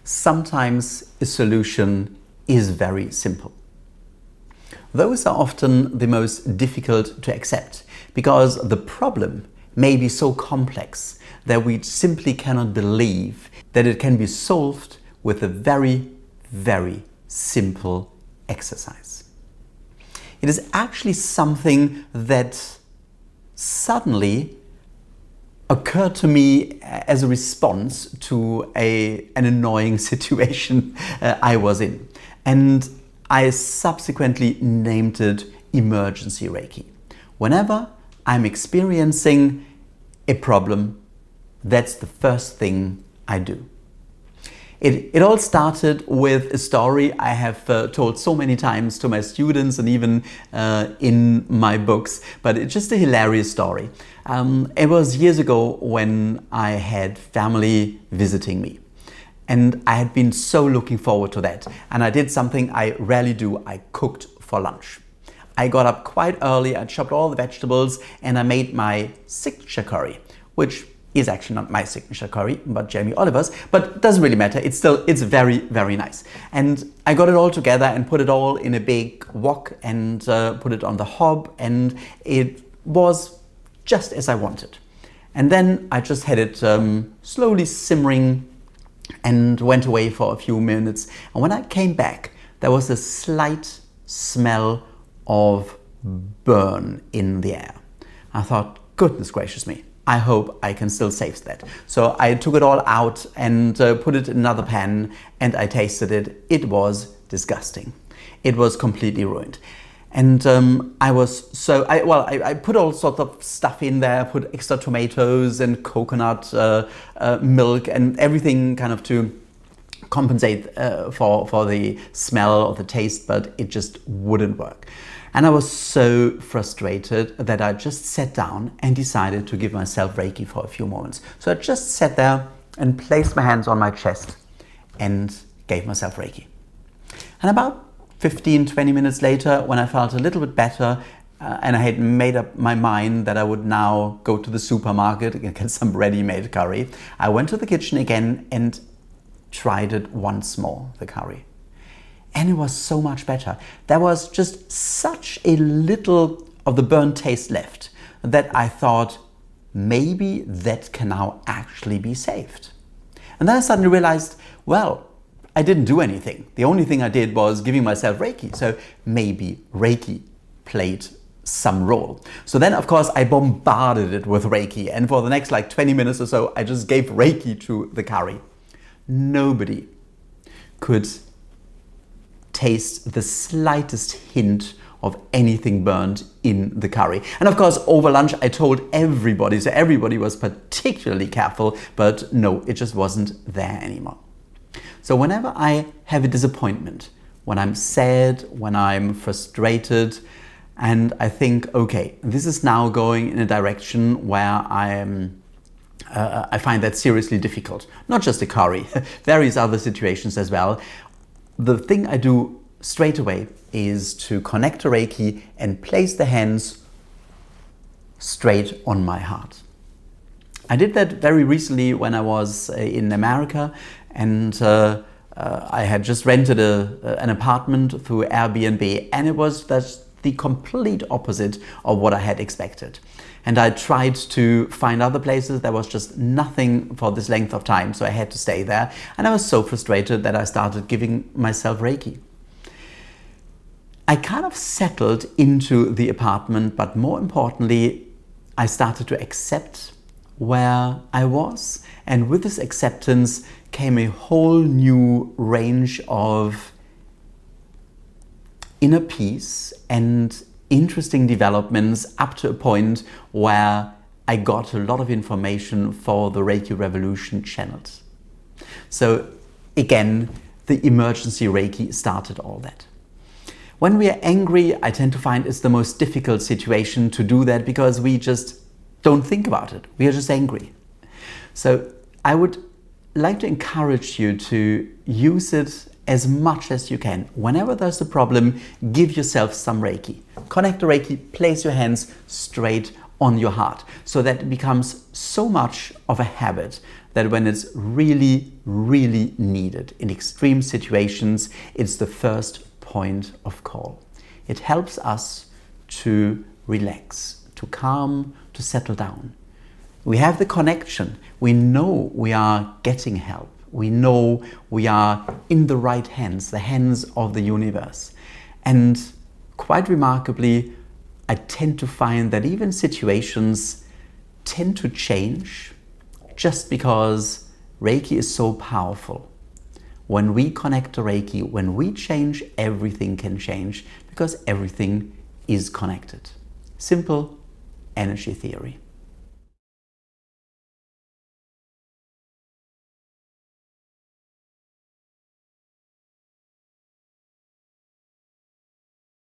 Sometimes a solution is very simple. Those are often the most difficult to accept because the problem may be so complex that we simply cannot believe that it can be solved with a very, very simple exercise. It is actually something that suddenly occurred to me as a response to an annoying situation I was in. And I subsequently named it emergency Reiki. Whenever I'm experiencing a problem, that's the first thing I do. It all started with a story I have told so many times to my students and even in my books, but it's just a hilarious story. It was years ago when I had family visiting me. And I had been so looking forward to that. And I did something I rarely do. I cooked for lunch. I got up quite early, I chopped all the vegetables, and I made my signature curry, which is actually not my signature curry, but Jamie Oliver's, but doesn't really matter. It's very, very nice. And I got it all together and put it all in a big wok and put it on the hob, and it was just as I wanted. And then I just had it slowly simmering and went away for a few minutes. And when I came back, there was a slight smell of burn in the air. I thought, goodness gracious me, I hope I can still save that. So I took it all out and put it in another pan and I tasted it. It was disgusting. It was completely ruined. And I put all sorts of stuff in there, put extra tomatoes and coconut milk and everything kind of to compensate for the smell or the taste, but it just wouldn't work. And I was so frustrated that I just sat down and decided to give myself Reiki for a few moments. So I just sat there and placed my hands on my chest and gave myself Reiki. And about 15-20 minutes later, when I felt a little bit better and I had made up my mind that I would now go to the supermarket and get some ready-made curry, I went to the kitchen again and tried it once more, the curry. And it was so much better. There was just such a little of the burnt taste left that I thought maybe that can now actually be saved. And then I suddenly realized, well, I didn't do anything. The only thing I did was giving myself Reiki. So maybe Reiki played some role. So then, of course, I bombarded it with Reiki. And for the next 20 minutes or so, I just gave Reiki to the curry. Nobody could taste the slightest hint of anything burnt in the curry. And of course, over lunch, I told everybody, so everybody was particularly careful, but no, it just wasn't there anymore. So whenever I have a disappointment, when I'm sad, when I'm frustrated, and I think, okay, this is now going in a direction where I find that seriously difficult. Not just the curry, various other situations as well. The thing I do straight away is to connect to Reiki and place the hands straight on my heart. I did that very recently when I was in America, and I had just rented an apartment through Airbnb, and it was just the complete opposite of what I had expected. And I tried to find other places. There was just nothing for this length of time, so I had to stay there. And I was so frustrated that I started giving myself Reiki. I kind of settled into the apartment, but more importantly, I started to accept where I was. And with this acceptance came a whole new range of inner peace and interesting developments up to a point where I got a lot of information for the Reiki Revolution channels. So again, the emergency Reiki started all that. When we are angry, I tend to find it's the most difficult situation to do that because we just don't think about it. We are just angry. So I would like to encourage you to use it as much as you can. Whenever there's a problem, give yourself some Reiki. Connect the Reiki, place your hands straight on your heart so that it becomes so much of a habit that when it's really, really needed, in extreme situations, it's the first point of call. It helps us to relax, to calm, to settle down. We have the connection. We know we are getting help. We know we are in the right hands, the hands of the universe. And quite remarkably, I tend to find that even situations tend to change just because Reiki is so powerful. When we connect to Reiki, when we change, everything can change because everything is connected. Simple energy theory.